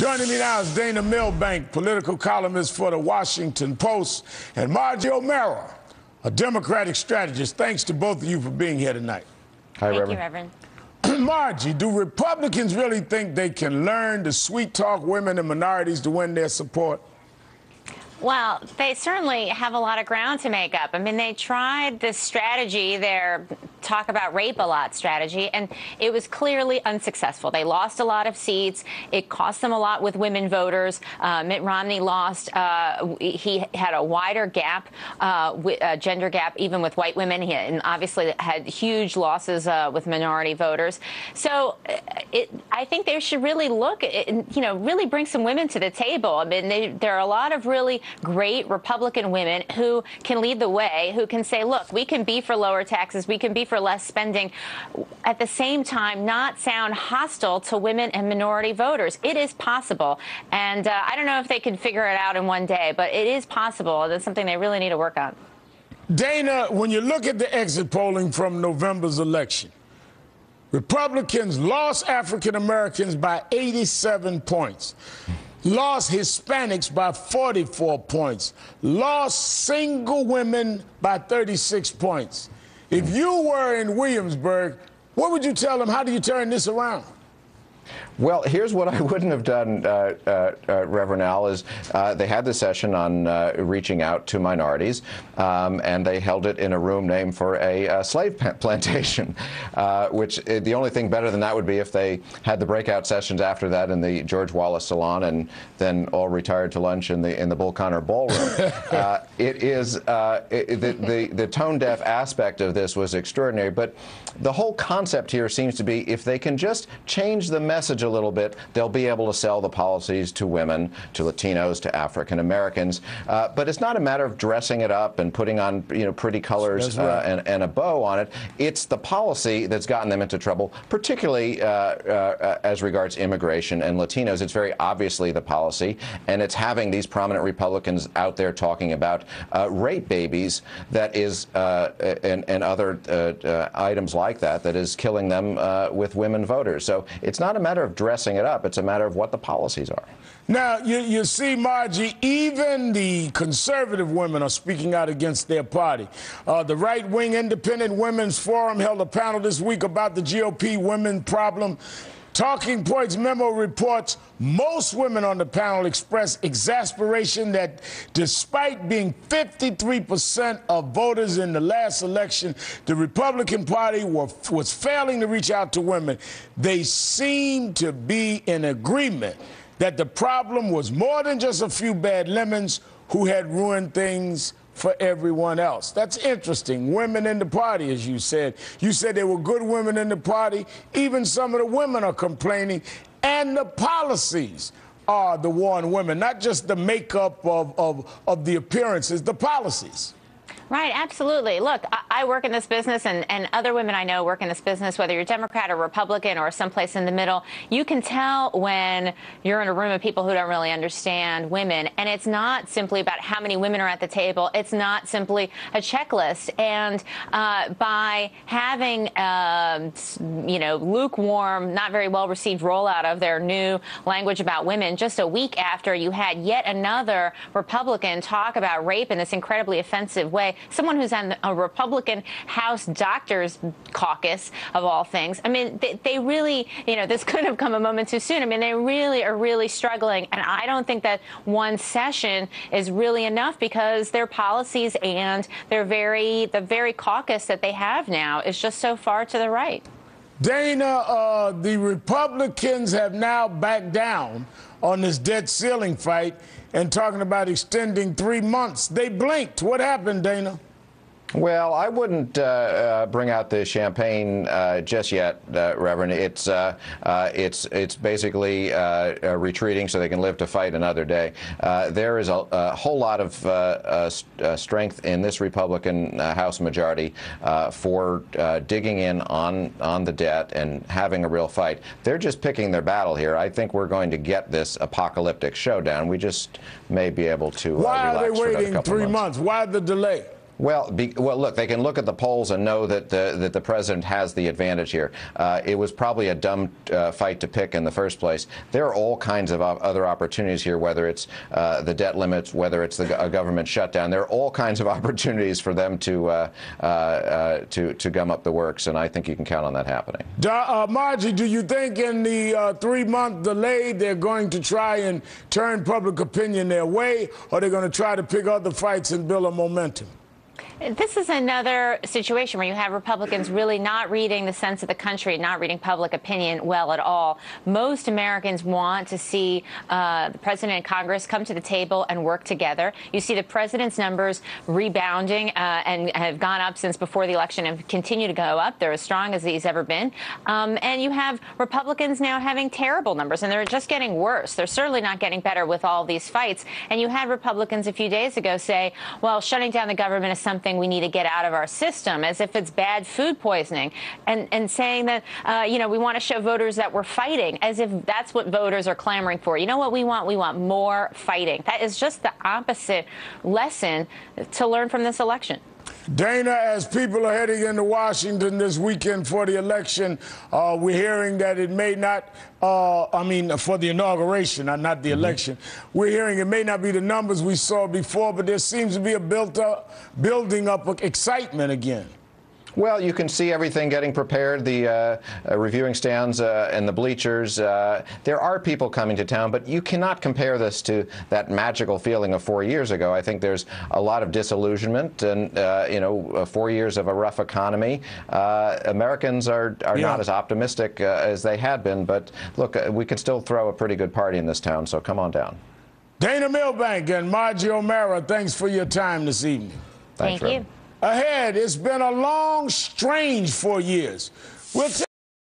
Joining me now is Dana Milbank, political columnist for the Washington Post, and Margie Omero, a Democratic strategist. Thanks to both of you for being here tonight. Hi, Reverend. Thank you, Reverend. Margie, do Republicans really think they can learn to sweet-talk women and minorities to win their support? Well, they certainly have a lot of ground to make up. I mean, they tried this strategy, their talk about rape a lot strategy, and it was clearly unsuccessful. They lost a lot of seats. It cost them a lot with women voters. Mitt Romney lost. He had a wider gap, gender gap, even with white women. He obviously had huge losses with minority voters. So I think they should really look at, really bring some women to the table. I mean, there are a lot of really great Republican women who can lead the way, who can say, look, we can be for lower taxes, we can be for less spending, at the same time not sound hostile to women and minority voters. It is possible. And I don't know if they can figure it out in one day, but it is possible. That's something they really need to work on. Dana, when you look at the exit polling from November's election, Republicans lost African Americans by 87 points. Lost Hispanics by 44 points, lost single women by 36 points. If you were in Williamsburg, what would you tell them? How do you turn this around? Well, here's what I wouldn't have done, Reverend Al, is they had the session on reaching out to minorities, and they held it in a room named for a slave plantation, which the only thing better than that would be if they had the breakout sessions after that in the George Wallace Salon and then all retired to lunch in the Bull Connor Ballroom. It is the tone-deaf aspect of this was extraordinary, but the whole concept here seems to be if they can just change the message a little bit, they'll be able to sell the policies to women, to Latinos, to African Americans. But it's not a matter of dressing it up and putting on pretty colors and a bow on it. It's the policy that's gotten them into trouble, particularly as regards immigration and Latinos. It's very obviously the policy, and it's having these prominent Republicans out there talking about rape babies that is and other items like that is killing them with women voters. So it's not a matter of dressing it up. It's a matter of what the policies are. Now, you see, Margie, even the conservative women are speaking out against their party. The right-wing Independent Women's Forum held a panel this week about the GOP women problem. Talking Points memo reports most women on the panel expressed exasperation that despite being 53% of voters in the last election, the Republican Party was failing to reach out to women. They seem to be in agreement that the problem was more than just a few bad lemons who had ruined things for everyone else. That's interesting. Women in the party, as you said. You said there were good women in the party. Even some of the women are complaining. And the policies are the war on women, not just the makeup of the appearances, the policies. Right, absolutely. Look, I work in this business, and other women I know work in this business, whether you're Democrat or Republican or someplace in the middle. You can tell when you're in a room of people who don't really understand women, and it's not simply about how many women are at the table. It's not simply a checklist. And by having, lukewarm, not very well-received rollout of their new language about women just a week after you had yet another Republican talk about rape in this incredibly offensive way, someone who's on a Republican House Doctors Caucus, of all things. I mean, they really, this couldn't have come a moment too soon. I mean, they really are struggling. And I don't think that one session is really enough because their policies and the very caucus that they have now is just so far to the right. Dana, the Republicans have now backed down on this debt ceiling fight and talking about extending 3 months. They blinked. What happened, Dana? Well, I wouldn't bring out the champagne just yet, Reverend. It's basically retreating so they can live to fight another day. There is a whole lot of strength in this Republican House majority for digging in on the debt and having a real fight. They're just picking their battle here. I think we're going to get this apocalyptic showdown. We just may be able to Why relax are they for another waiting couple 3 months. months? Why the delay? Well, look, they can look at the polls and know that the president has the advantage here. It was probably a dumb fight to pick in the first place. There are all kinds of other opportunities here, whether it's the debt limits, whether it's a government shutdown. There are all kinds of opportunities for them to gum up the works, and I think you can count on that happening. Margie, do you think in the 3-month delay they're going to try and turn public opinion their way, or they're going to try to pick other fights and build a momentum? This is another situation where you have Republicans really not reading the sense of the country, not reading public opinion well at all. Most Americans want to see the president and Congress come to the table and work together. You see the president's numbers rebounding and have gone up since before the election and continue to go up. They're as strong as he's ever been. And you have Republicans now having terrible numbers, and they're just getting worse. They're certainly not getting better with all these fights. And you had Republicans a few days ago say, well, shutting down the government is something we need to get out of our system, as if it's bad food poisoning, and saying that, we want to show voters that we're fighting, as if that's what voters are clamoring for. You know what we want? We want more fighting. That is just the opposite lesson to learn from this election. Dana, as people are heading into Washington this weekend for the election, we're hearing that it may not, for the inauguration, not the election, we're hearing it may not be the numbers we saw before, but there seems to be a building up of excitement again. Well, you can see everything getting prepared, the reviewing stands and the bleachers. There are people coming to town, but you cannot compare this to that magical feeling of 4 years ago. I think there's a lot of disillusionment and, 4 years of a rough economy. Americans are not as optimistic as they had been, but look, we can still throw a pretty good party in this town, so come on down. Dana Milbank and Margie Omero, thanks for your time this evening. Thank you. Ahead, it's been a long, strange 4 years. We'll